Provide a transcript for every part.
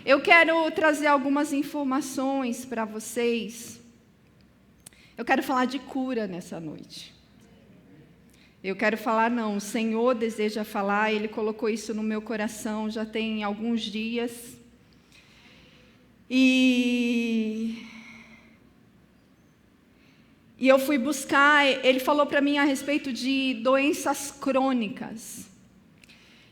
Eu quero trazer algumas informações para vocês. Eu quero falar de cura nessa noite. Eu quero falar, não, o Senhor deseja falar, Ele colocou isso no meu coração já tem alguns dias. E eu fui buscar, Ele falou para mim a respeito de doenças crônicas.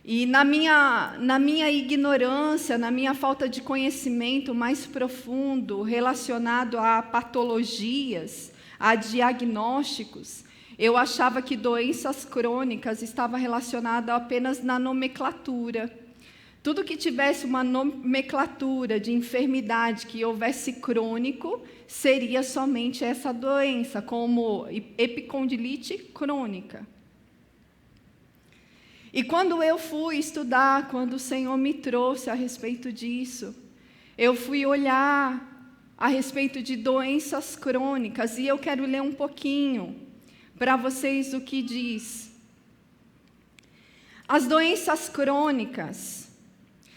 E na minha ignorância, na minha falta de conhecimento mais profundo relacionado a patologias, a diagnósticos, eu achava que doenças crônicas estavam relacionadas apenas na nomenclatura. Tudo que tivesse uma nomenclatura de enfermidade que houvesse crônico, seria somente essa doença, como epicondilite crônica. E quando eu fui estudar, quando o Senhor me trouxe a respeito disso, eu fui olhar a respeito de doenças crônicas, e eu quero ler um pouquinho para vocês o que diz. As doenças crônicas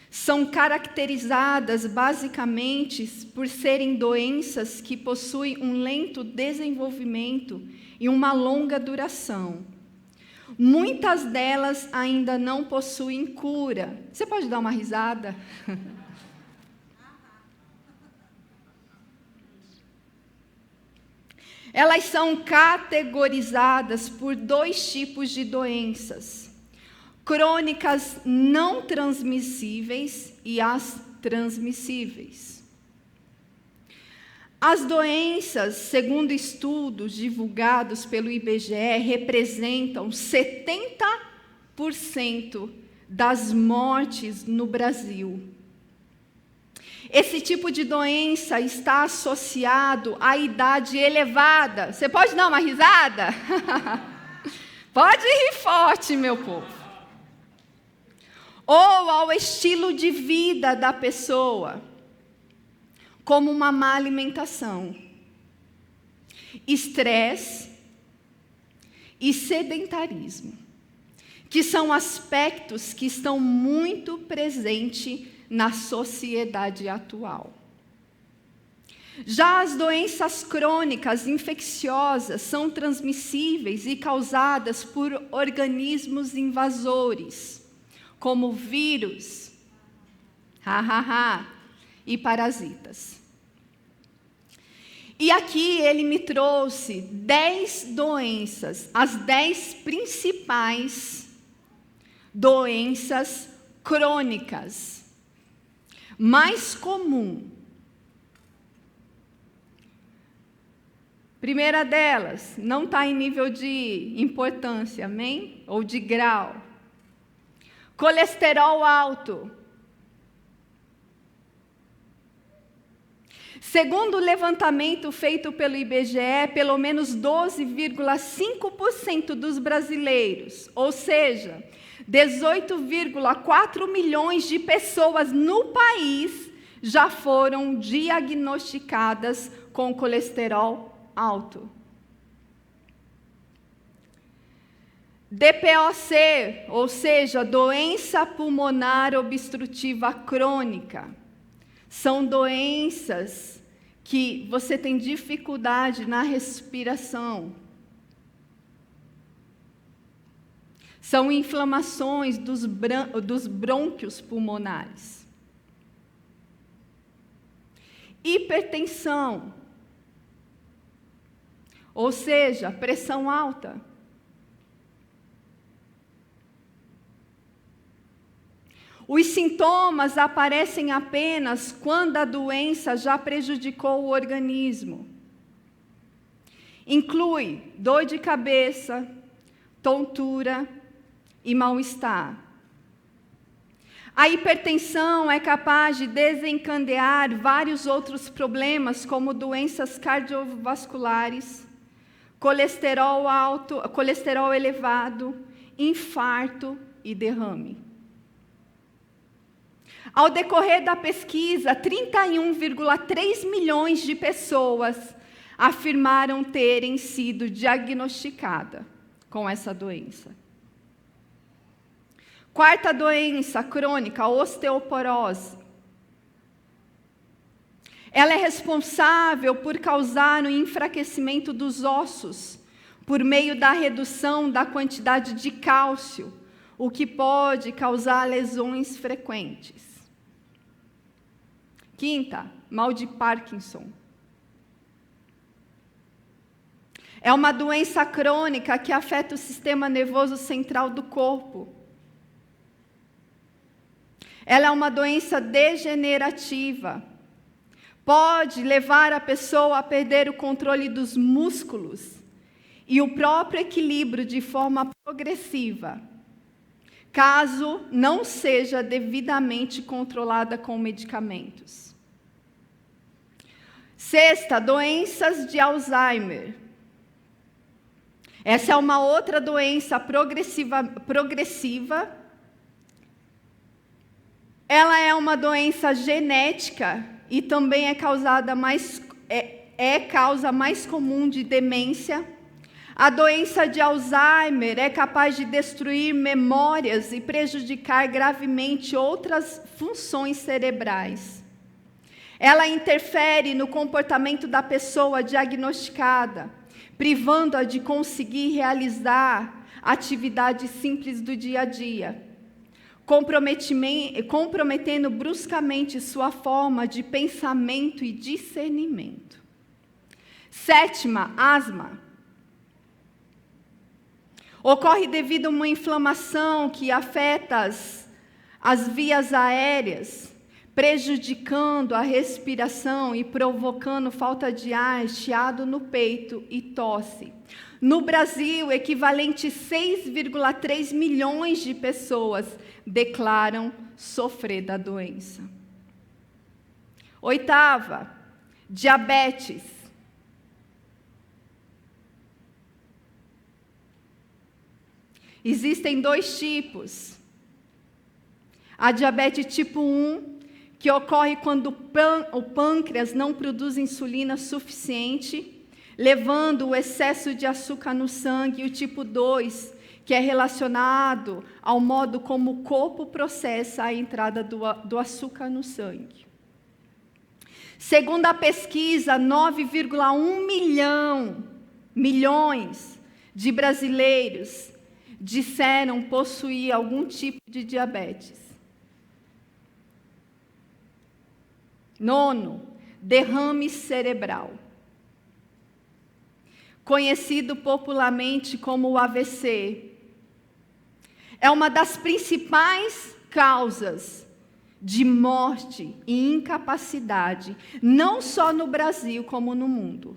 são caracterizadas basicamente por serem doenças que possuem um lento desenvolvimento e uma longa duração. Muitas delas ainda não possuem cura. Você pode dar uma risada? Elas são categorizadas por 2 tipos de doenças: crônicas não transmissíveis e as transmissíveis. As doenças, segundo estudos divulgados pelo IBGE, representam 70% das mortes no Brasil. Esse tipo de doença está associado à idade elevada. Você pode dar uma risada? Pode rir forte, meu povo. Ou ao estilo de vida da pessoa, como uma má alimentação, estresse e sedentarismo, que são aspectos que estão muito presentes na sociedade atual. Já as doenças crônicas infecciosas são transmissíveis e causadas por organismos invasores, como vírus, e parasitas. E aqui ele me trouxe 10 doenças, as 10 principais doenças crônicas mais comum. Primeira delas, não está em nível de importância, amém? Ou de grau. Colesterol alto. Segundo o levantamento feito pelo IBGE, pelo menos 12,5% dos brasileiros, ou seja, 18,4 milhões de pessoas no país já foram diagnosticadas com colesterol alto. DPOC, ou seja, doença pulmonar obstrutiva crônica, são doenças que você tem dificuldade na respiração. São inflamações dos brônquios pulmonares. Hipertensão, ou seja, pressão alta. Os sintomas aparecem apenas quando a doença já prejudicou o organismo. Inclui dor de cabeça, tontura e mal-estar. A hipertensão é capaz de desencadear vários outros problemas, como doenças cardiovasculares, colesterol alto, colesterol elevado, infarto e derrame. Ao decorrer da pesquisa, 31,3 milhões de pessoas afirmaram terem sido diagnosticadas com essa doença. Quarta doença crônica, osteoporose. Ela é responsável por causar o enfraquecimento dos ossos, por meio da redução da quantidade de cálcio, o que pode causar lesões frequentes. Quinta, mal de Parkinson. É uma doença crônica que afeta o sistema nervoso central do corpo. Ela é uma doença degenerativa. Pode levar a pessoa a perder o controle dos músculos e o próprio equilíbrio de forma progressiva, caso não seja devidamente controlada com medicamentos. Sexta, doenças de Alzheimer. Essa é uma outra doença progressiva. Ela é uma doença genética e também é causa mais comum de demência. A doença de Alzheimer é capaz de destruir memórias e prejudicar gravemente outras funções cerebrais. Ela interfere no comportamento da pessoa diagnosticada, privando-a de conseguir realizar atividades simples do dia a dia, comprometendo bruscamente sua forma de pensamento e discernimento. Sétima, asma. Ocorre devido a uma inflamação que afeta as vias aéreas, prejudicando a respiração e provocando falta de ar, chiado no peito e tosse. No Brasil, equivalente a 6,3 milhões de pessoas declaram sofrer da doença. Oitava, diabetes. Existem 2 tipos. A diabetes tipo 1, que ocorre quando o pâncreas não produz insulina suficiente, levando o excesso de açúcar no sangue, e o tipo 2, que é relacionado ao modo como o corpo processa a entrada do açúcar no sangue. Segundo a pesquisa, 9,1 milhões de brasileiros disseram possuir algum tipo de diabetes. Nono, derrame cerebral. Conhecido popularmente como o AVC. É uma das principais causas de morte e incapacidade, não só no Brasil, como no mundo.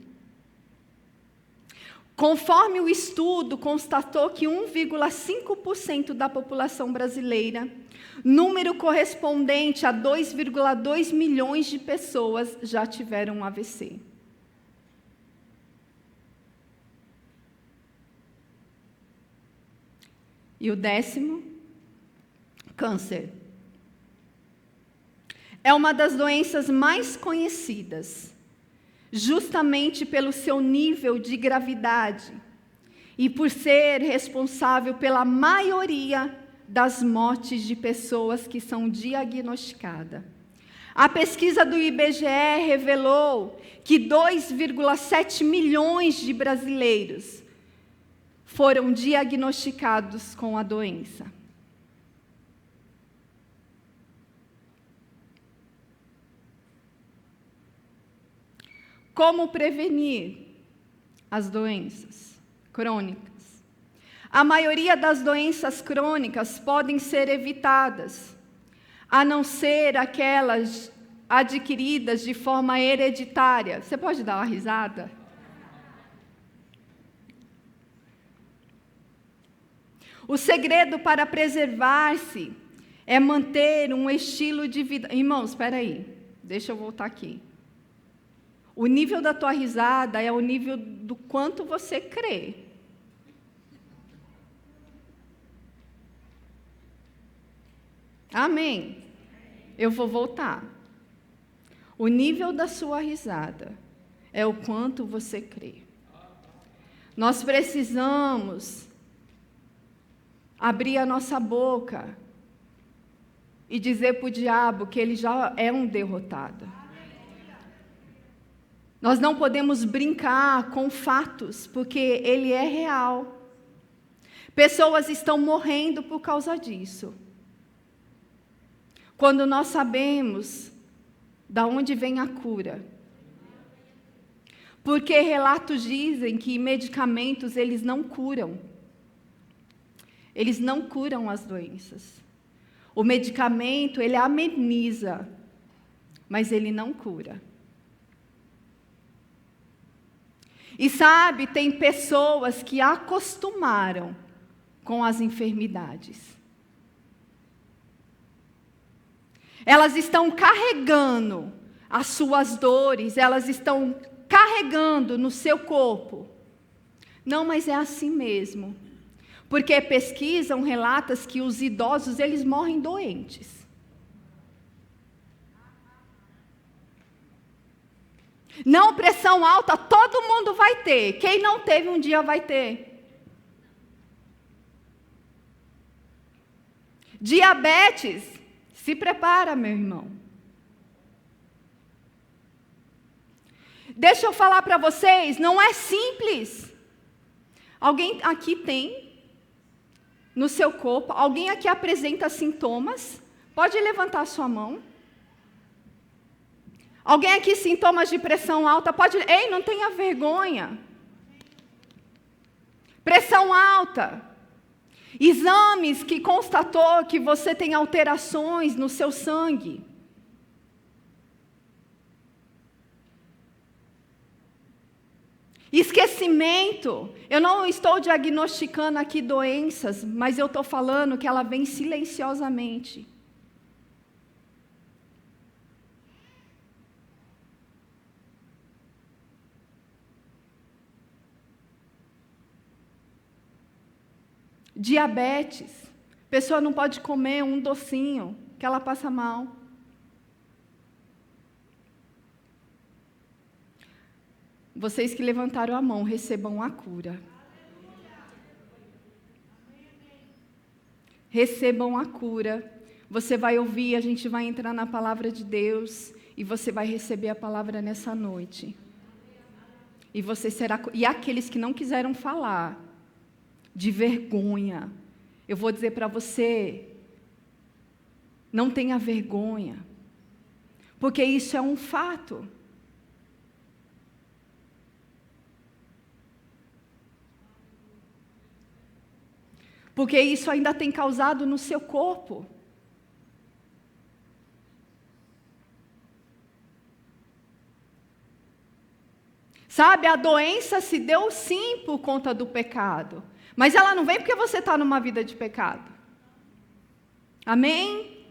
Conforme o estudo constatou que 1,5% da população brasileira, número correspondente a 2,2 milhões de pessoas, já tiveram um AVC. E o 10º, câncer. É uma das doenças mais conhecidas, justamente pelo seu nível de gravidade e por ser responsável pela maioria das mortes de pessoas que são diagnosticadas. A pesquisa do IBGE revelou que 2,7 milhões de brasileiros foram diagnosticados com a doença. Como prevenir as doenças crônicas? A maioria das doenças crônicas podem ser evitadas, a não ser aquelas adquiridas de forma hereditária. Você pode dar uma risada? O segredo para preservar-se é manter um estilo de vida. Irmãos, espera aí, deixa eu voltar aqui. O nível da tua risada é o nível do quanto você crê. Amém? Eu vou voltar. O nível da sua risada é o quanto você crê. Nós precisamos abrir a nossa boca e dizer para o diabo que ele já é um derrotado. Nós não podemos brincar com fatos, porque ele é real. Pessoas estão morrendo por causa disso. Quando nós sabemos da onde vem a cura. Porque relatos dizem que medicamentos, eles não curam. Eles não curam as doenças. O medicamento, ele ameniza, mas ele não cura. E sabe, tem pessoas que acostumaram com as enfermidades. Elas estão carregando as suas dores, elas estão carregando no seu corpo. Não, mas é assim mesmo. Porque pesquisam, relatam que os idosos, eles morrem doentes. Não, pressão alta, todo mundo vai ter. Quem não teve um dia vai ter. Diabetes, se prepara, meu irmão. Deixa eu falar para vocês, não é simples. Alguém aqui tem no seu corpo, alguém aqui apresenta sintomas? Pode levantar sua mão. Alguém aqui sintomas de pressão alta? Pode. Ei, não tenha vergonha. Pressão alta. Exames que constatou que você tem alterações no seu sangue. Esquecimento. Eu não estou diagnosticando aqui doenças, mas eu estou falando que ela vem silenciosamente. Diabetes. A pessoa não pode comer um docinho, que ela passa mal. Vocês que levantaram a mão, recebam a cura. Recebam a cura. Você vai ouvir, a gente vai entrar na palavra de Deus e você vai receber a palavra nessa noite. E você será. E aqueles que não quiseram falar, de vergonha, eu vou dizer para você, não tenha vergonha, porque isso é um fato. Porque isso ainda tem causado no seu corpo. Sabe, a doença se deu sim por conta do pecado. Mas ela não vem porque você está numa vida de pecado. Amém?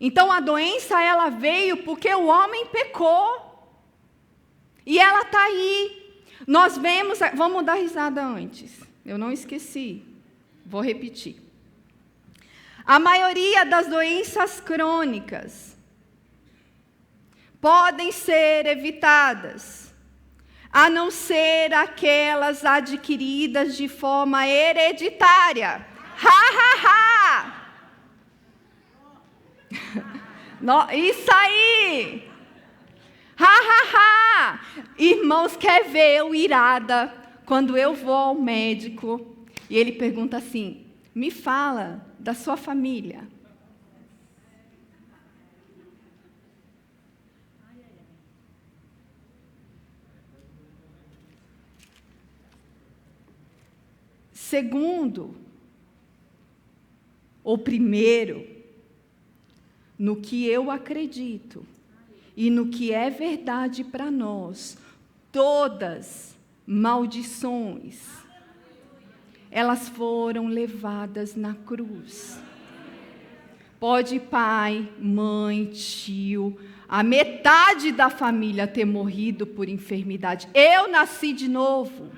Então a doença, ela veio porque o homem pecou. E ela está aí. Nós vemos, vamos dar risada antes. Eu não esqueci. Vou repetir. A maioria das doenças crônicas podem ser evitadas, a não ser aquelas adquiridas de forma hereditária. Isso aí! Irmãos, quer ver eu irada quando eu vou ao médico e ele pergunta assim, me fala da sua família. Segundo, ou primeiro, no que eu acredito e no que é verdade para nós, todas maldições, elas foram levadas na cruz. Pode pai, mãe, tio, a metade da família ter morrido por enfermidade. Eu nasci de novo.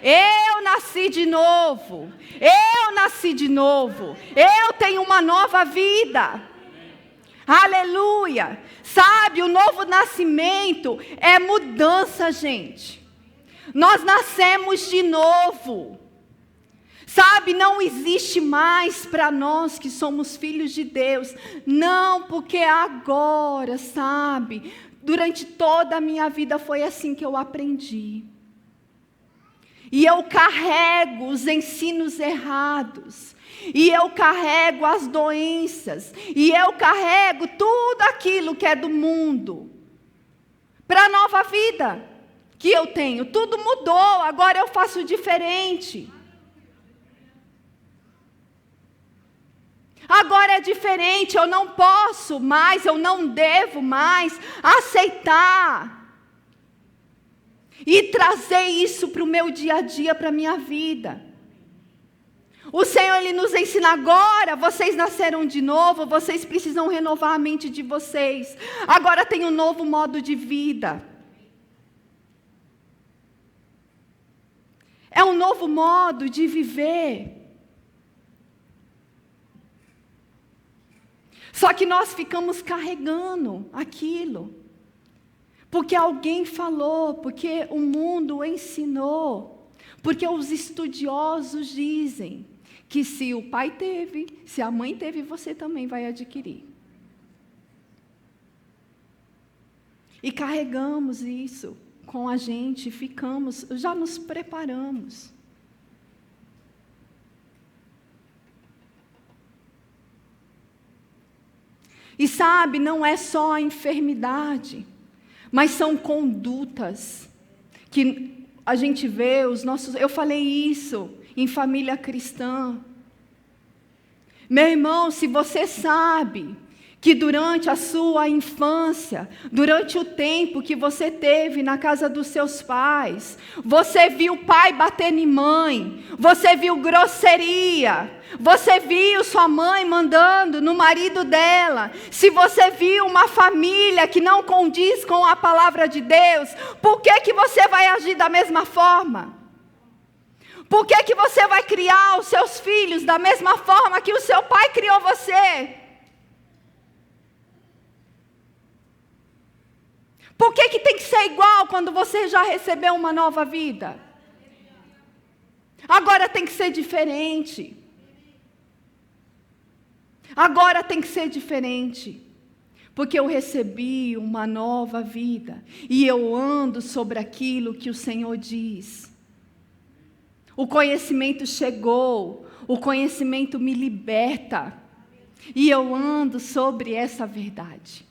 Eu nasci de novo. Eu nasci de novo. Eu tenho uma nova vida. Aleluia. Sabe, o novo nascimento é mudança, gente. Nós nascemos de novo. Sabe, não existe mais para nós que somos filhos de Deus. Não, porque agora, sabe, durante toda a minha vida foi assim que eu aprendi. E eu carrego os ensinos errados. E eu carrego as doenças. E eu carrego tudo aquilo que é do mundo. Para a nova vida que eu tenho. Tudo mudou, agora eu faço diferente. Agora é diferente, eu não posso mais, eu não devo mais aceitar e trazer isso para o meu dia a dia, para a minha vida. O Senhor, Ele nos ensina agora, vocês nasceram de novo, vocês precisam renovar a mente de vocês. Agora tem um novo modo de vida. É um novo modo de viver. Só que nós ficamos carregando aquilo. Porque alguém falou, porque o mundo ensinou, porque os estudiosos dizem que se o pai teve, se a mãe teve, você também vai adquirir. E carregamos isso com a gente, ficamos, já nos preparamos. E sabe, não é só a enfermidade, mas são condutas que a gente vê, eu falei isso em família cristã. Meu irmão, se você sabe que durante a sua infância, durante o tempo que você teve na casa dos seus pais, você viu pai batendo em mãe, você viu grosseria, você viu sua mãe mandando no marido dela, se você viu uma família que não condiz com a palavra de Deus, por que você vai agir da mesma forma? Por que você vai criar os seus filhos da mesma forma que o seu pai criou você? Por que tem que ser igual quando você já recebeu uma nova vida? Agora tem que ser diferente. Agora tem que ser diferente. Porque eu recebi uma nova vida. E eu ando sobre aquilo que o Senhor diz. O conhecimento chegou. O conhecimento me liberta. E eu ando sobre essa verdade.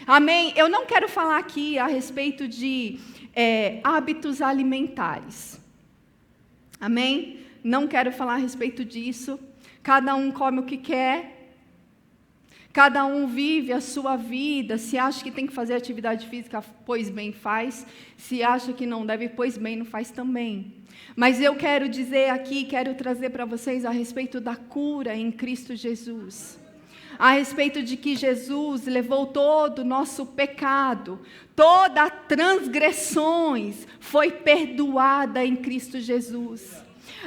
Amém? Eu não quero falar aqui a respeito de hábitos alimentares. Amém? Não quero falar a respeito disso. Cada um come o que quer. Cada um vive a sua vida. Se acha que tem que fazer atividade física, pois bem, faz. Se acha que não deve, pois bem, não faz também. Mas eu quero dizer aqui, quero trazer para vocês a respeito da cura em Cristo Jesus. A respeito de que Jesus levou todo o nosso pecado, toda a transgressões foi perdoada em Cristo Jesus.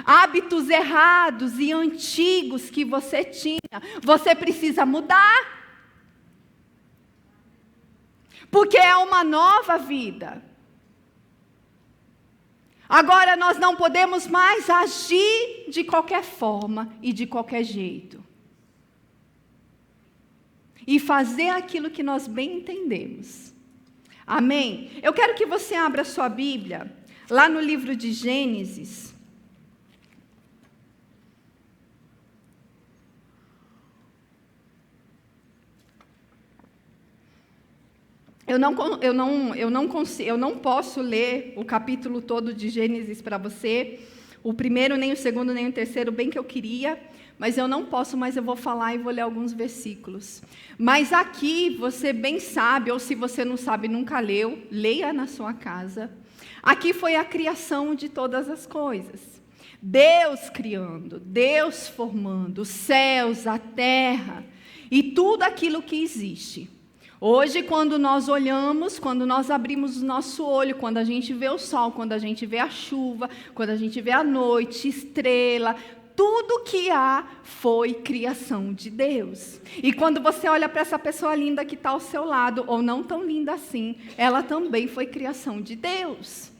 Hábitos errados e antigos que você tinha, você precisa mudar. Porque é uma nova vida. Agora nós não podemos mais agir de qualquer forma e de qualquer jeito. E fazer aquilo que nós bem entendemos. Amém? Eu quero que você abra sua Bíblia, lá no livro de Gênesis. Eu não posso ler o capítulo todo de Gênesis para você, o primeiro, nem o segundo, nem o terceiro, bem que eu queria, mas eu não posso, mas eu vou falar e vou ler alguns versículos. Mas aqui, você bem sabe, ou se você não sabe, nunca leu, leia na sua casa. Aqui foi a criação de todas as coisas. Deus criando, Deus formando os céus, a terra e tudo aquilo que existe. Hoje, quando nós olhamos, quando nós abrimos o nosso olho, quando a gente vê o sol, quando a gente vê a chuva, quando a gente vê a noite, estrela, tudo que há foi criação de Deus. E quando você olha para essa pessoa linda que está ao seu lado, ou não tão linda assim, ela também foi criação de Deus.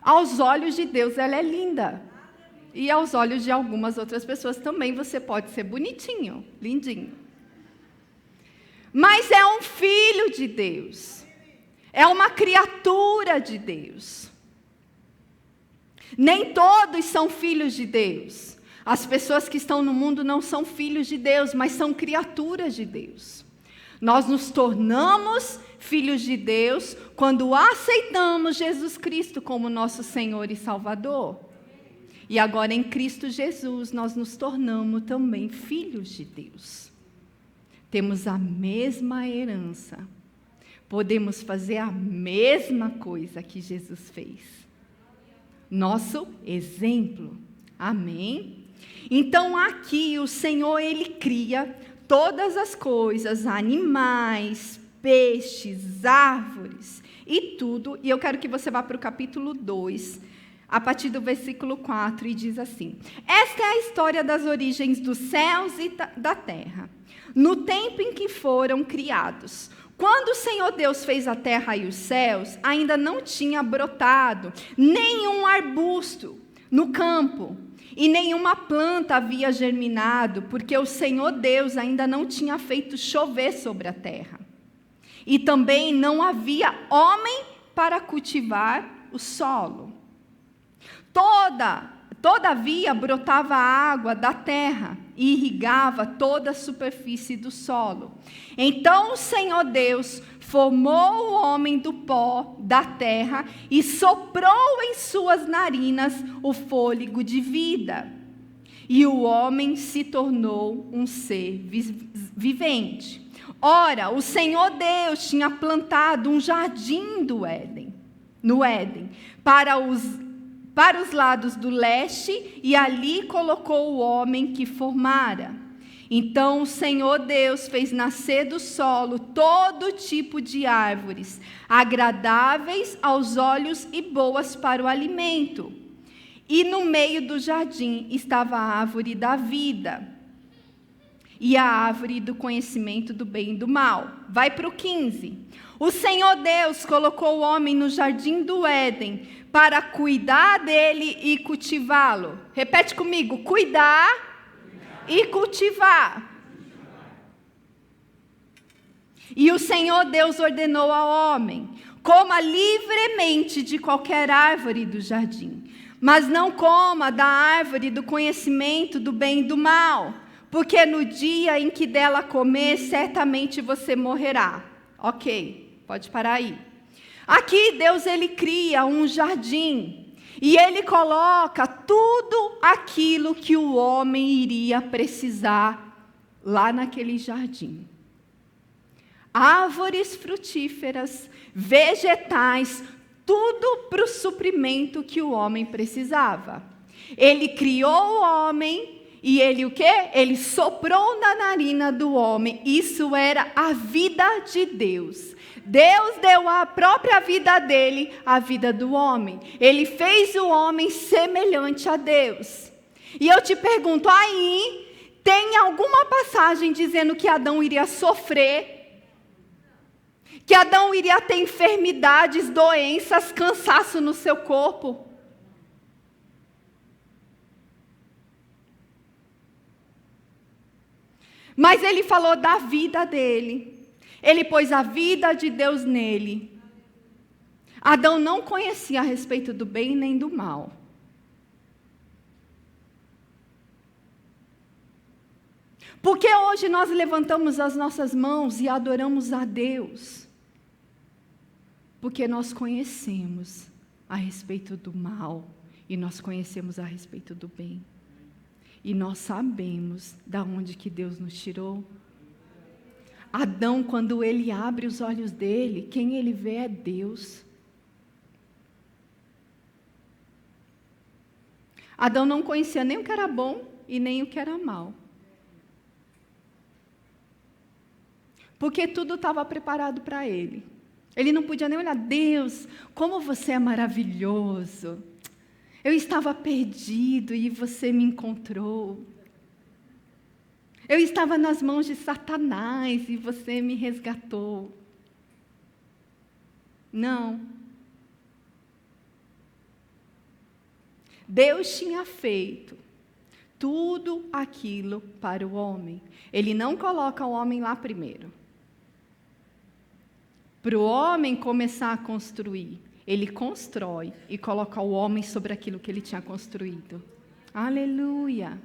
Aos olhos de Deus, ela é linda. e aos olhos de algumas outras pessoas também você pode ser bonitinho, lindinho. Mas é um filho de Deus. É uma criatura de Deus. Nem todos são filhos de Deus. As pessoas que estão no mundo não são filhos de Deus, mas são criaturas de Deus. Nós nos tornamos filhos de Deus quando aceitamos Jesus Cristo como nosso Senhor e Salvador. E agora em Cristo Jesus nós nos tornamos também filhos de Deus. Temos a mesma herança. Podemos fazer a mesma coisa que Jesus fez. Nosso exemplo. Amém? Então aqui o Senhor, Ele cria todas as coisas, animais, peixes, árvores e tudo. E eu quero que você vá para o capítulo 2, a partir do versículo 4, e diz assim: esta é a história das origens dos céus e da terra, no tempo em que foram criados. Quando o Senhor Deus fez a terra e os céus, ainda não tinha brotado nenhum arbusto no campo, e nenhuma planta havia germinado, porque o Senhor Deus ainda não tinha feito chover sobre a terra. E também não havia homem para cultivar o solo. Todavia brotava água da terra e irrigava toda a superfície do solo. Então o Senhor Deus formou o homem do pó da terra e soprou em suas narinas o fôlego de vida. E o homem se tornou um ser vivente. Ora, o Senhor Deus tinha plantado um jardim no Éden, para os lados do leste, e ali colocou o homem que formara. Então o Senhor Deus fez nascer do solo todo tipo de árvores, agradáveis aos olhos e boas para o alimento. E no meio do jardim estava a árvore da vida e a árvore do conhecimento do bem e do mal. Vai para o 15. O Senhor Deus colocou o homem no jardim do Éden para cuidar dele e cultivá-lo. Repete comigo: cuidar e cultivar. E o Senhor Deus ordenou ao homem: coma livremente de qualquer árvore do jardim, mas não coma da árvore do conhecimento do bem e do mal, porque no dia em que dela comer, certamente você morrerá. Ok, pode parar aí. Aqui Deus, Ele cria um jardim, e Ele coloca tudo aquilo que o homem iria precisar lá naquele jardim. Árvores frutíferas, vegetais, tudo para o suprimento que o homem precisava. Ele criou o homem. E ele o quê? Ele soprou na narina do homem. Isso era a vida de Deus. Deus deu a própria vida dele, a vida do homem. Ele fez o homem semelhante a Deus. E eu te pergunto, aí tem alguma passagem dizendo que Adão iria sofrer? Que Adão iria ter enfermidades, doenças, cansaço no seu corpo? Mas ele falou da vida dele. Ele pôs a vida de Deus nele. Adão não conhecia a respeito do bem nem do mal. Porque hoje nós levantamos as nossas mãos e adoramos a Deus? Porque nós conhecemos a respeito do mal e nós conhecemos a respeito do bem. E nós sabemos da onde que Deus nos tirou. Adão, quando ele abre os olhos dele, quem ele vê é Deus. Adão não conhecia nem o que era bom e nem o que era mal. Porque tudo estava preparado para ele. Ele não podia nem olhar: Deus, como você é maravilhoso. Eu estava perdido e você me encontrou. Eu estava nas mãos de Satanás e você me resgatou. Não. Deus tinha feito tudo aquilo para o homem. Ele não coloca o homem lá primeiro. Para o homem começar a construir, ele constrói e coloca o homem sobre aquilo que ele tinha construído. Aleluia!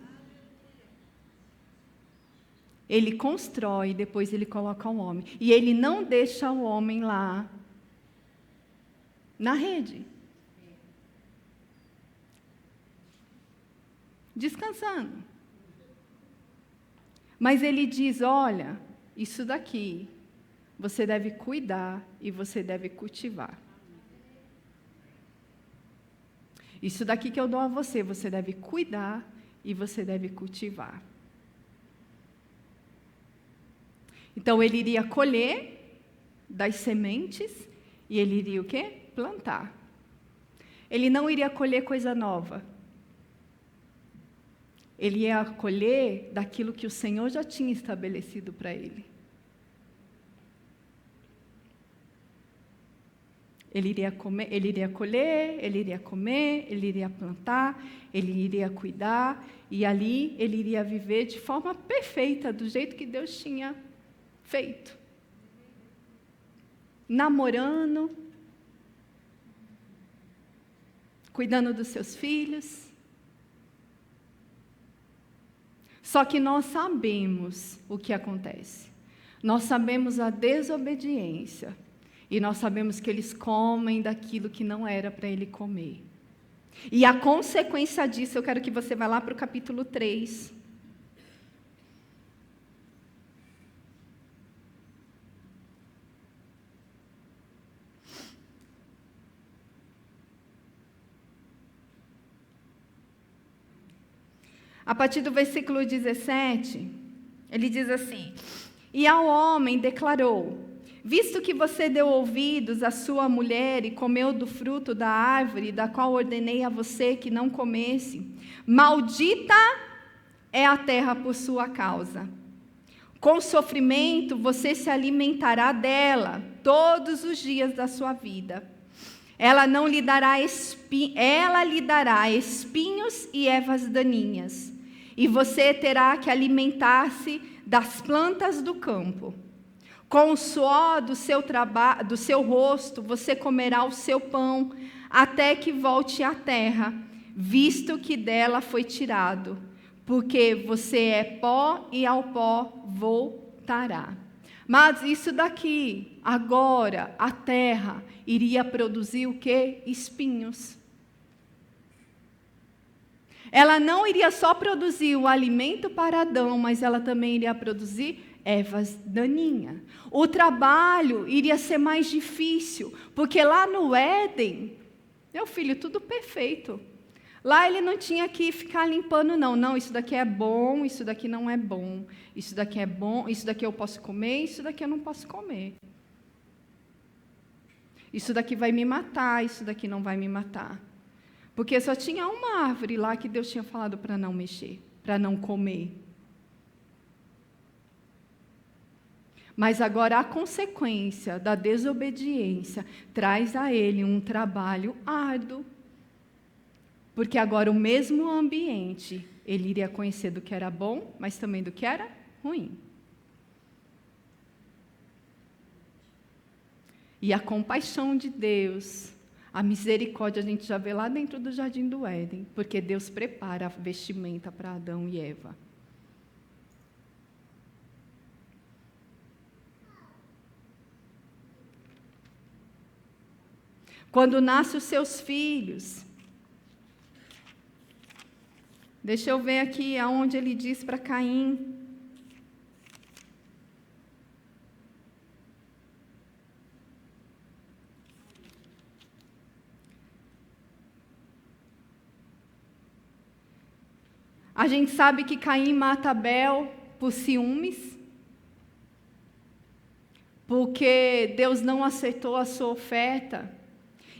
Ele constrói, depois ele coloca o homem. E ele não deixa o homem lá na rede, descansando. Mas ele diz, olha, isso daqui você deve cuidar e você deve cultivar. Isso daqui que eu dou a você, você deve cuidar e você deve cultivar. Então, ele iria colher das sementes e ele iria o quê? Plantar. Ele não iria colher coisa nova. Ele ia colher daquilo que o Senhor já tinha estabelecido para ele. Ele iria comer, ele iria colher, ele iria comer, ele iria plantar, ele iria cuidar, e ali ele iria viver de forma perfeita, do jeito que Deus tinha feito. Namorando, cuidando dos seus filhos. Só que nós sabemos o que acontece. Nós sabemos a desobediência. E nós sabemos que eles comem daquilo que não era para ele comer. E a consequência disso, eu quero que você vá lá para o capítulo 3. A partir do versículo 17, ele diz assim: E ao homem declarou: Visto que você deu ouvidos à sua mulher e comeu do fruto da árvore, da qual ordenei a você que não comesse, maldita é a terra por sua causa. Com sofrimento você se alimentará dela todos os dias da sua vida. Ela lhe dará espinhos e ervas daninhas, e você terá que alimentar-se das plantas do campo. Com o suor do seu rosto, você comerá o seu pão, até que volte à terra, visto que dela foi tirado, porque você é pó e ao pó voltará. Mas isso daqui, agora, a terra iria produzir o quê? Espinhos. Ela não iria só produzir o alimento para Adão, mas ela também iria produzir ervas daninhas. O trabalho iria ser mais difícil, porque lá no Éden, meu filho, tudo perfeito. Lá ele não tinha que ficar limpando, não, isso daqui é bom, isso daqui não é bom, isso daqui é bom, isso daqui eu posso comer, isso daqui eu não posso comer. Isso daqui vai me matar, isso daqui não vai me matar. Porque só tinha uma árvore lá que Deus tinha falado para não mexer, para não comer. Mas agora a consequência da desobediência traz a ele um trabalho árduo. Porque agora o mesmo ambiente, ele iria conhecer do que era bom, mas também do que era ruim. E a compaixão de Deus, a misericórdia, a gente já vê lá dentro do Jardim do Éden, porque Deus prepara a vestimenta para Adão e Eva. Quando nascem os seus filhos, deixa eu ver aqui aonde ele diz para Caim. A gente sabe que Caim mata Abel por ciúmes, porque Deus não aceitou a sua oferta.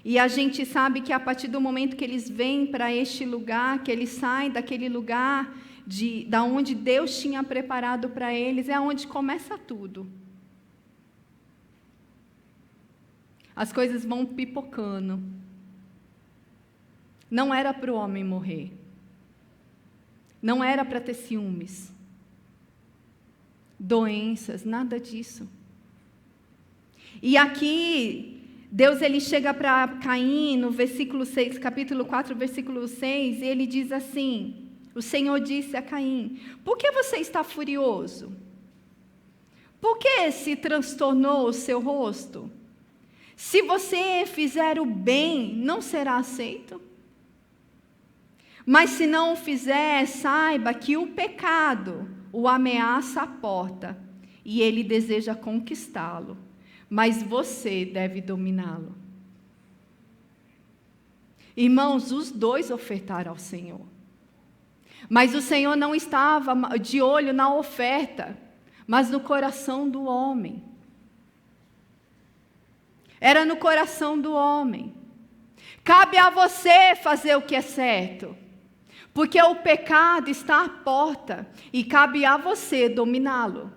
E a gente sabe que a partir do momento que eles vêm para este lugar, que eles saem daquele lugar da onde Deus tinha preparado para eles, é onde começa tudo. As coisas vão pipocando. não era para o homem morrer. Não era para ter ciúmes, doenças, nada disso. E aqui, Deus ele chega para Caim, no versículo 6, capítulo 4, versículo 6, e ele diz assim, o Senhor disse a Caim, por que você está furioso? Por que se transtornou o seu rosto? Se você fizer o bem, não será aceito? Mas se não o fizer, saiba que o pecado o ameaça à porta, e ele deseja conquistá-lo, mas você deve dominá-lo. Irmãos, os dois ofertaram ao Senhor. Mas o Senhor não estava de olho na oferta, mas no coração do homem. Era no coração do homem. Cabe a você fazer o que é certo, porque o pecado está à porta e cabe a você dominá-lo.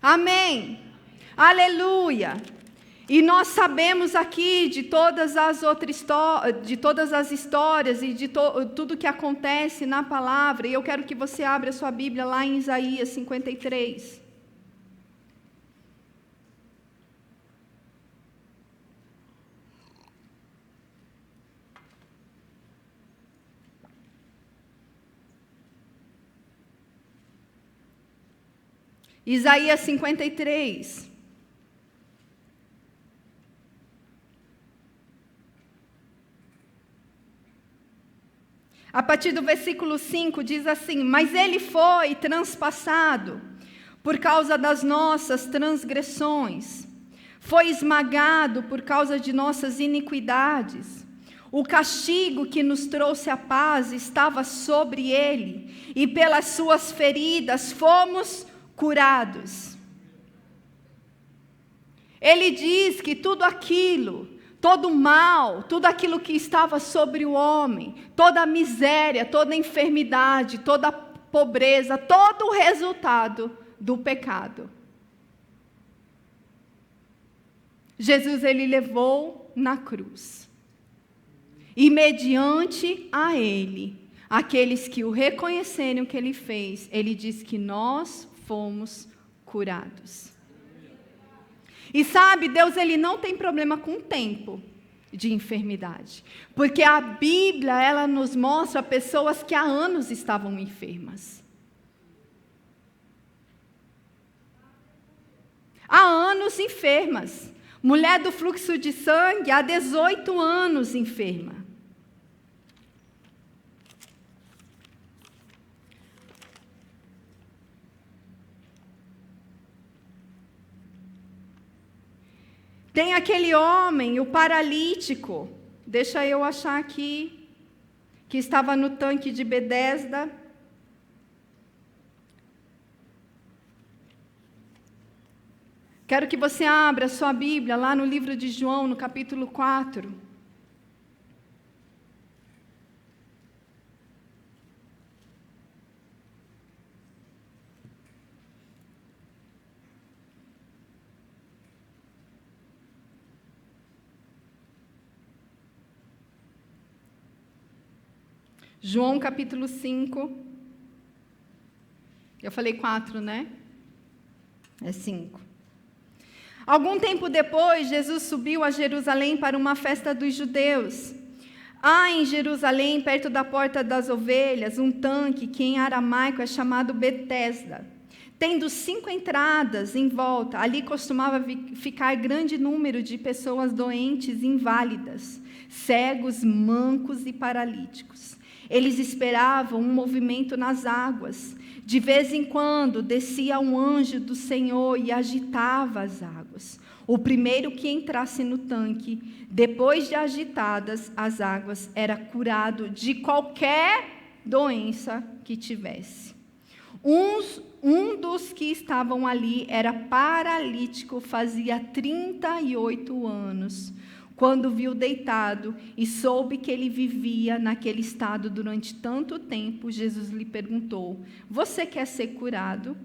Amém. Aleluia. E nós sabemos aqui de todas as histórias e de tudo que acontece na palavra, e eu quero que você abra a sua Bíblia lá em Isaías 53. Isaías 53. A partir do versículo 5 diz assim: mas ele foi transpassado por causa das nossas transgressões, foi esmagado por causa de nossas iniquidades. O castigo que nos trouxe a paz estava sobre ele, e pelas suas feridas fomos curados. Ele diz que tudo aquilo, todo o mal, tudo aquilo que estava sobre o homem, toda a miséria, toda a enfermidade, toda a pobreza, todo o resultado do pecado, Jesus ele levou na cruz. E mediante a ele, aqueles que o reconhecerem o que ele fez, ele diz que nós fomos curados. E sabe, Deus ele não tem problema com o tempo de enfermidade, porque a Bíblia ela nos mostra pessoas que há anos estavam enfermas. Há anos enfermas. Mulher do fluxo de sangue há 18 anos enferma. Tem aquele homem, o paralítico, deixa eu achar aqui, que estava no tanque de Betesda. Quero que você abra a sua Bíblia lá no livro de João, no capítulo 4. João capítulo 5, eu falei 4, né? É 5. Algum tempo depois, Jesus subiu a Jerusalém para uma festa dos judeus. Há em Jerusalém, perto da porta das ovelhas, um tanque que em aramaico é chamado Betesda, tendo 5 entradas em volta. Ali costumava ficar grande número de pessoas doentes e inválidas, cegos, mancos e paralíticos. Eles esperavam um movimento nas águas. De vez em quando, descia um anjo do Senhor e agitava as águas. O primeiro que entrasse no tanque, depois de agitadas as águas, era curado de qualquer doença que tivesse. Um dos que estavam ali era paralítico, fazia 38 anos. Quando viu deitado e soube que ele vivia naquele estado durante tanto tempo, Jesus lhe perguntou: você quer ser curado?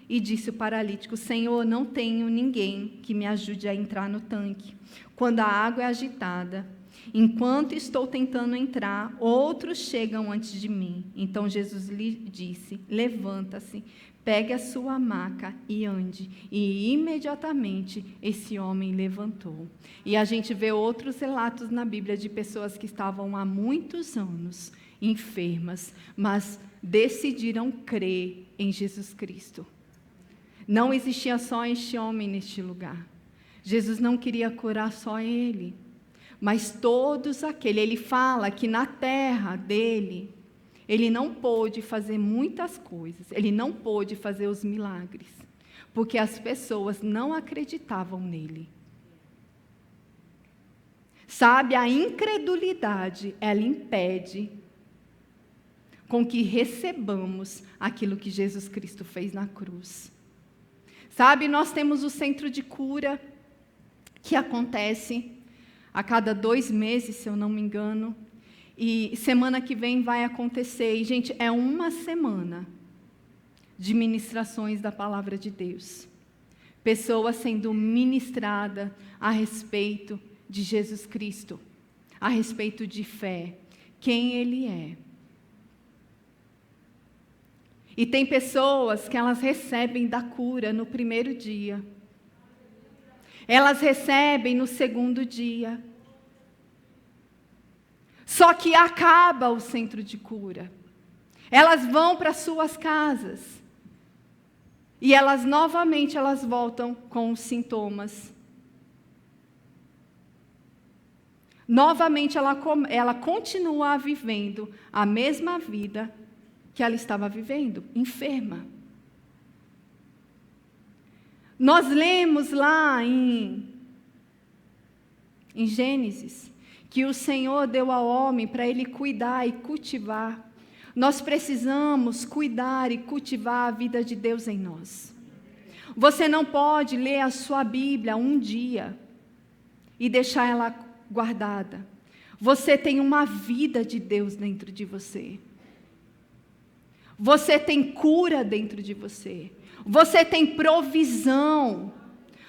E disse o paralítico: Senhor, não tenho ninguém que me ajude a entrar no tanque quando a água é agitada. Enquanto estou tentando entrar, outros chegam antes de mim. Então Jesus lhe disse: levanta-se, pegue a sua maca e ande. E imediatamente esse homem levantou. E a gente vê outros relatos na Bíblia de pessoas que estavam há muitos anos enfermas, mas decidiram crer em Jesus Cristo. Não existia só este homem neste lugar. Jesus não queria curar só ele, mas todos aqueles. Ele fala que na terra dele, ele não pôde fazer muitas coisas, ele não pôde fazer os milagres, porque as pessoas não acreditavam nele. Sabe, a incredulidade, ela impede com que recebamos aquilo que Jesus Cristo fez na cruz. Sabe, nós temos o centro de cura, que acontece a cada 2 meses, se eu não me engano, e semana que vem vai acontecer, e gente, é uma semana de ministrações da Palavra de Deus, pessoas sendo ministradas a respeito de Jesus Cristo, a respeito de fé, quem Ele é. E tem pessoas que elas recebem da cura no primeiro dia, elas recebem no segundo dia, só que acaba o centro de cura, elas vão para suas casas, e elas novamente voltam com os sintomas. Novamente ela continua vivendo a mesma vida que ela estava vivendo, enferma. Nós lemos lá em Gênesis que o Senhor deu ao homem para ele cuidar e cultivar. Nós precisamos cuidar e cultivar a vida de Deus em nós. Você não pode ler a sua Bíblia um dia e deixar ela guardada. Você tem uma vida de Deus dentro de você. Você tem cura dentro de você. Você tem provisão.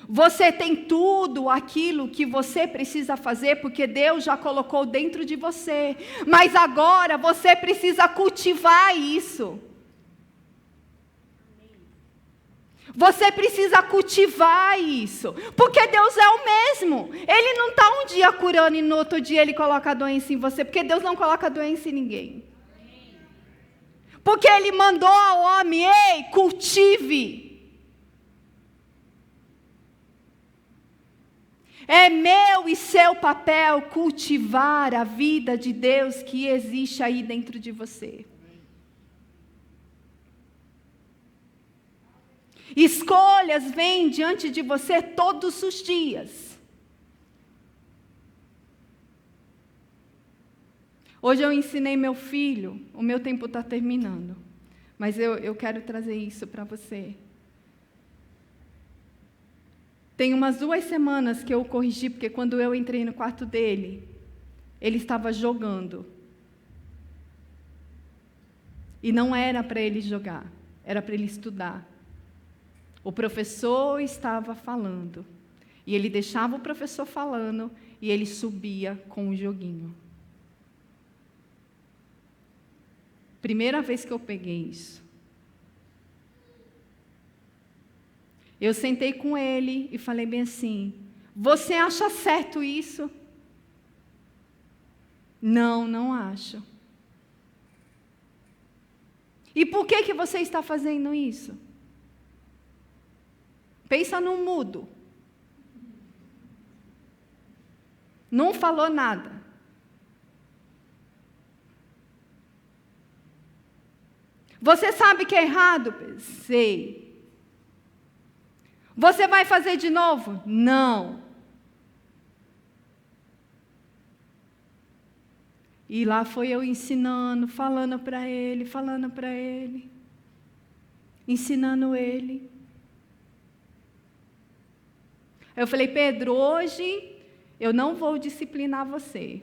Você tem tudo aquilo que você precisa fazer, porque Deus já colocou dentro de você. Mas agora você precisa cultivar isso. Você precisa cultivar isso, porque Deus é o mesmo. Ele não está um dia curando e no outro dia Ele coloca a doença em você, porque Deus não coloca a doença em ninguém. Porque Ele mandou ao homem: ei, cultive. É meu e seu papel cultivar a vida de Deus que existe aí dentro de você. Escolhas vêm diante de você todos os dias. Hoje eu ensinei meu filho, o meu tempo está terminando, mas eu quero trazer isso para você. Tem umas 2 semanas que eu o corrigi, porque quando eu entrei no quarto dele, ele estava jogando. E não era para ele jogar, era para ele estudar. O professor estava falando, e ele deixava o professor falando, e ele subia com o joguinho. Primeira vez que eu peguei isso. Eu sentei com ele e falei bem assim: você acha certo isso? Não, não acho. E por que você está fazendo isso? Pensa num mudo. Não falou nada. Você sabe que é errado? Sei. Você vai fazer de novo? Não. E lá foi eu ensinando, falando para ele, ensinando ele. Eu falei: Pedro, hoje eu não vou disciplinar você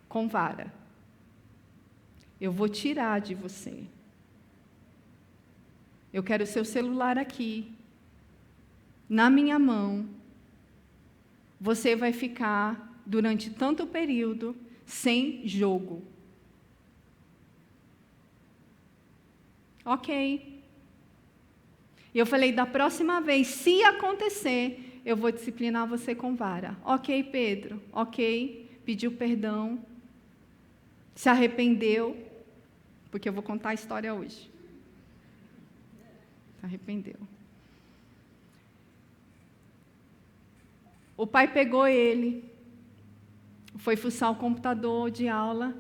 com vara. Eu vou tirar de você. Eu quero o seu celular aqui, na minha mão, você vai ficar, durante tanto período, sem jogo. Ok. E eu falei, da próxima vez, se acontecer, eu vou disciplinar você com vara. Ok, Pedro, ok. Pediu perdão, se arrependeu, porque eu vou contar a história hoje. Se arrependeu. O pai pegou ele, foi fuçar o computador de aula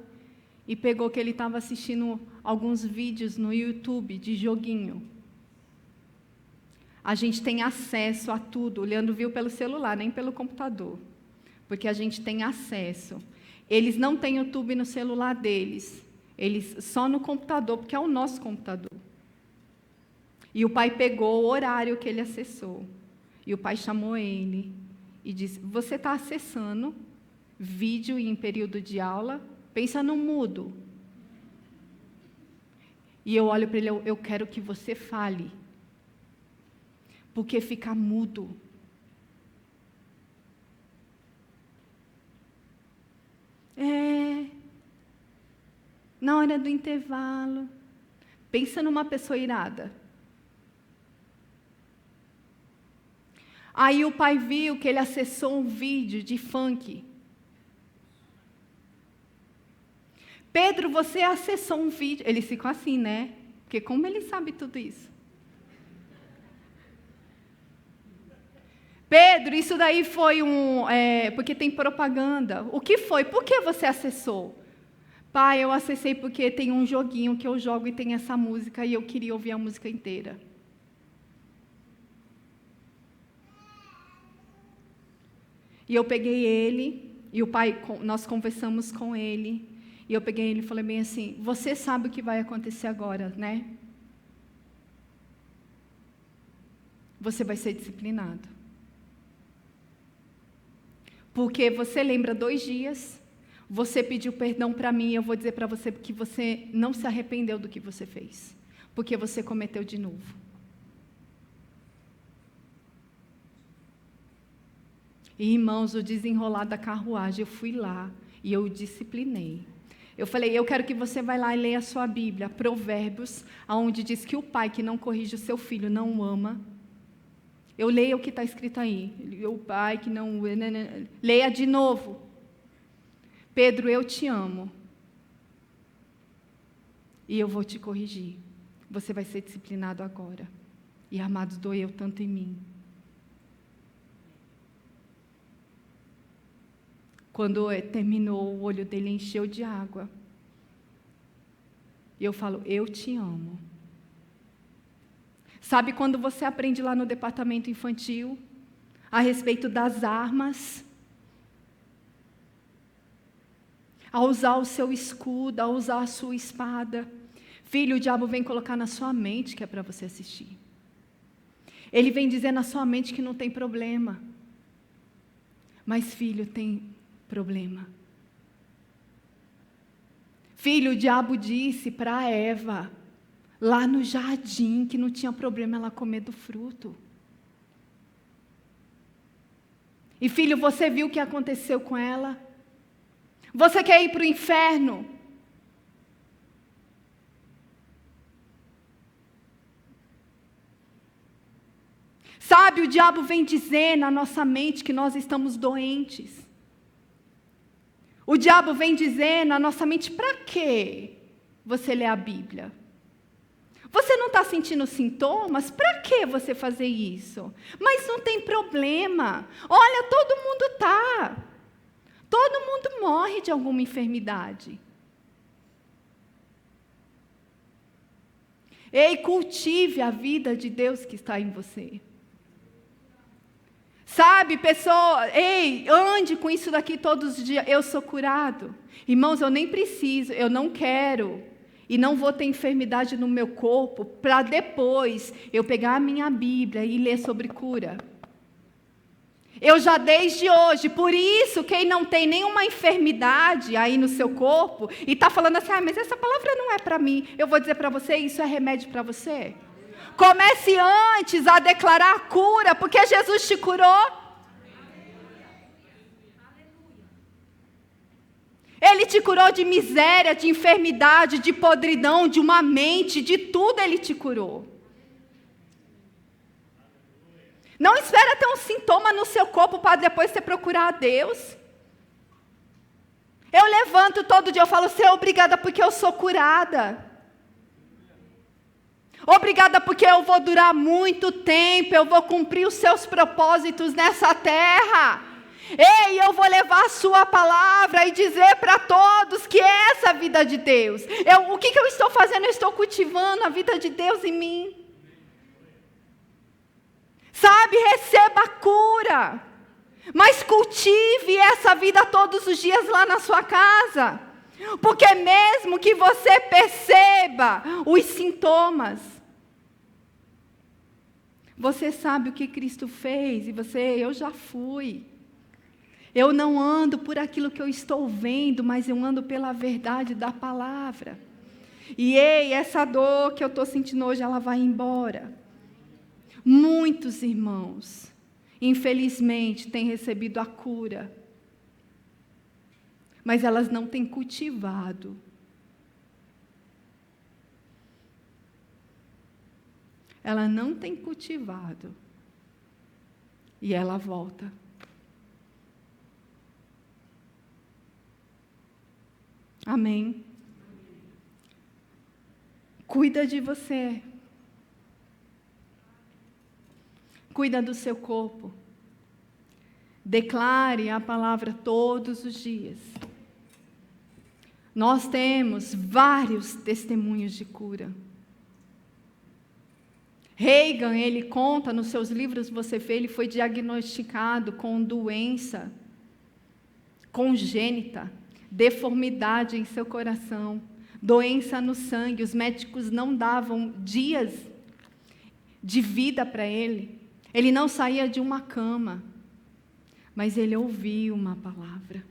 e pegou que ele estava assistindo alguns vídeos no YouTube de joguinho. A gente tem acesso a tudo. O Leandro viu pelo celular, nem pelo computador. Porque a gente tem acesso. Eles não têm YouTube no celular deles. Eles só no computador, porque é o nosso computador. E o pai pegou o horário que ele acessou. E o pai chamou ele e disse, você está acessando vídeo em período de aula? Pensa no mudo. E eu olho para ele, eu quero que você fale. Porque fica mudo. Na hora do intervalo. Pensa numa pessoa irada. Aí o pai viu que ele acessou um vídeo de funk. Pedro, você acessou um vídeo. Eles ficam assim, né? Porque como ele sabe tudo isso? Pedro, isso daí foi porque tem propaganda. O que foi? Por que você acessou? Pai, eu acessei porque tem um joguinho que eu jogo e tem essa música e eu queria ouvir a música inteira. E eu peguei ele, e o pai, nós conversamos com ele, e eu peguei ele e falei bem assim, você sabe o que vai acontecer agora, né? Você vai ser disciplinado. Porque você lembra 2 dias, você pediu perdão para mim, e eu vou dizer para você que você não se arrependeu do que você fez, porque você cometeu de novo. E, irmãos, o desenrolar da carruagem, eu fui lá e eu o disciplinei. Eu falei, eu quero que você vá lá e leia a sua Bíblia, Provérbios, onde diz que o pai que não corrige o seu filho não o ama. Eu leio o que está escrito aí. O pai que não... Leia de novo. Pedro, eu te amo. E eu vou te corrigir. Você vai ser disciplinado agora. E, amados, doeu tanto em mim. Quando terminou, o olho dele encheu de água. E eu falo, eu te amo. Sabe quando você aprende lá no departamento infantil a respeito das armas? A usar o seu escudo, a usar a sua espada. Filho, o diabo vem colocar na sua mente que é para você assistir. Ele vem dizer na sua mente que não tem problema. Mas, filho, tem problema. Filho, o diabo disse para Eva, lá no jardim, que não tinha problema ela comer do fruto. E filho, você viu o que aconteceu com ela? Você quer ir para o inferno? Sabe, o diabo vem dizer na nossa mente que nós estamos doentes. O diabo vem dizer na nossa mente, para que você lê a Bíblia? Você não está sentindo sintomas? Para que você fazer isso? Mas não tem problema. Olha, todo mundo está. Todo mundo morre de alguma enfermidade. Ei, cultive a vida de Deus que está em você. Sabe, pessoa, ei, ande com isso daqui todos os dias. Eu sou curado. Irmãos, eu nem preciso, eu não quero. E não vou ter enfermidade no meu corpo para depois eu pegar a minha Bíblia e ler sobre cura. Eu já desde hoje, por isso, quem não tem nenhuma enfermidade aí no seu corpo e está falando assim, mas essa palavra não é para mim. Eu vou dizer para você, isso é remédio para você. Comece antes a declarar a cura, porque Jesus te curou. Ele te curou de miséria, de enfermidade, de podridão, de uma mente, de tudo Ele te curou. Não espera ter um sintoma no seu corpo para depois você procurar a Deus. Eu levanto todo dia, eu falo, Senhor, obrigada porque eu sou curada. Obrigada porque eu vou durar muito tempo, eu vou cumprir os seus propósitos nessa terra. Ei, eu vou levar a sua palavra e dizer para todos que é essa a vida de Deus. O que eu estou fazendo? Eu estou cultivando a vida de Deus em mim. Sabe, receba a cura. Mas cultive essa vida todos os dias lá na sua casa. Porque mesmo que você perceba os sintomas, você sabe o que Cristo fez e eu já fui. Eu não ando por aquilo que eu estou vendo, mas eu ando pela verdade da palavra. E essa dor que eu estou sentindo hoje, ela vai embora. Muitos irmãos, infelizmente, têm recebido a cura, mas elas não têm cultivado. Ela não tem cultivado. E ela volta. Amém. Cuida de você. Cuida do seu corpo. Declare a palavra todos os dias. Nós temos vários testemunhos de cura. Reagan, ele conta nos seus livros, você vê, ele foi diagnosticado com doença congênita, deformidade em seu coração, doença no sangue. Os médicos não davam dias de vida para ele. Ele não saía de uma cama, mas ele ouviu uma palavra.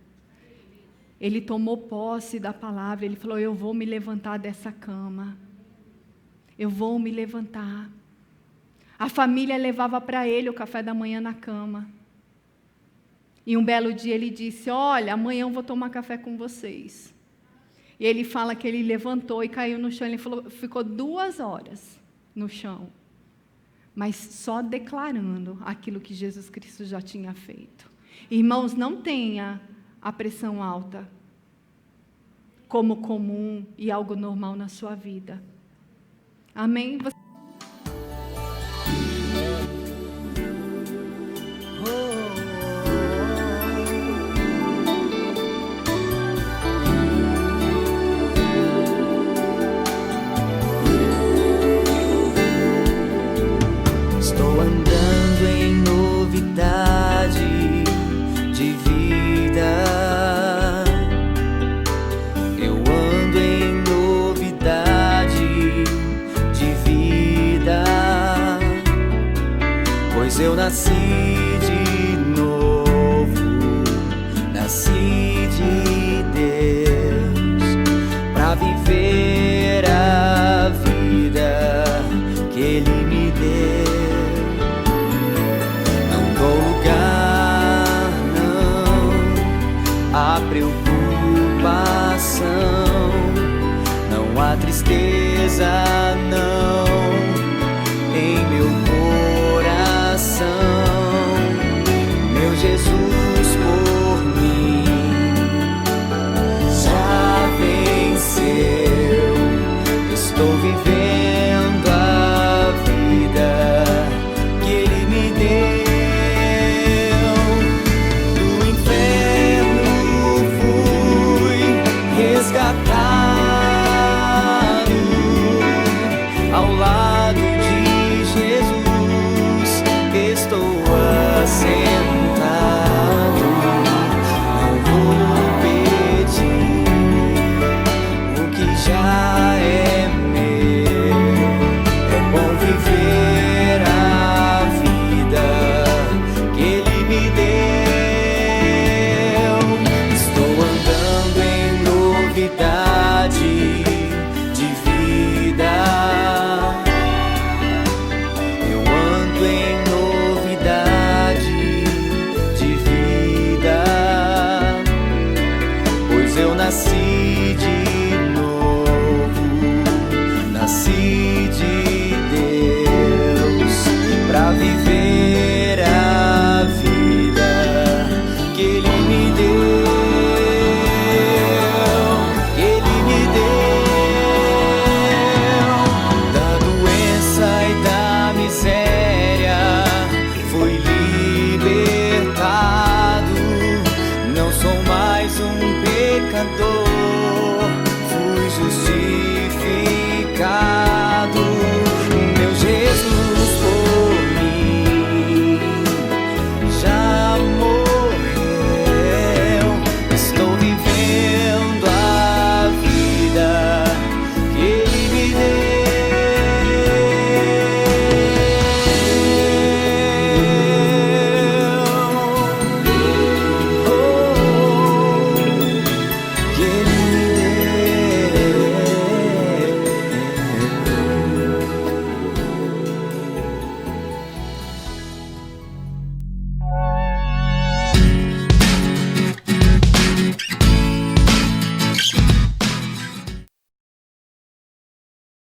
Ele tomou posse da palavra, ele falou, eu vou me levantar dessa cama. Eu vou me levantar. A família levava para ele o café da manhã na cama. E um belo dia ele disse, olha, amanhã eu vou tomar café com vocês. E ele fala que ele levantou e caiu no chão. Ele falou, ficou 2 horas no chão, mas só declarando aquilo que Jesus Cristo já tinha feito. Irmãos, não tenha a pressão alta como comum e algo normal na sua vida. Amém? Estou andando em novidade de vida. Eu ando em novidade de vida, pois eu nasci de novo, nasci de Deus, para viver a vida que Ele me deu. A preocupação, não há tristeza, não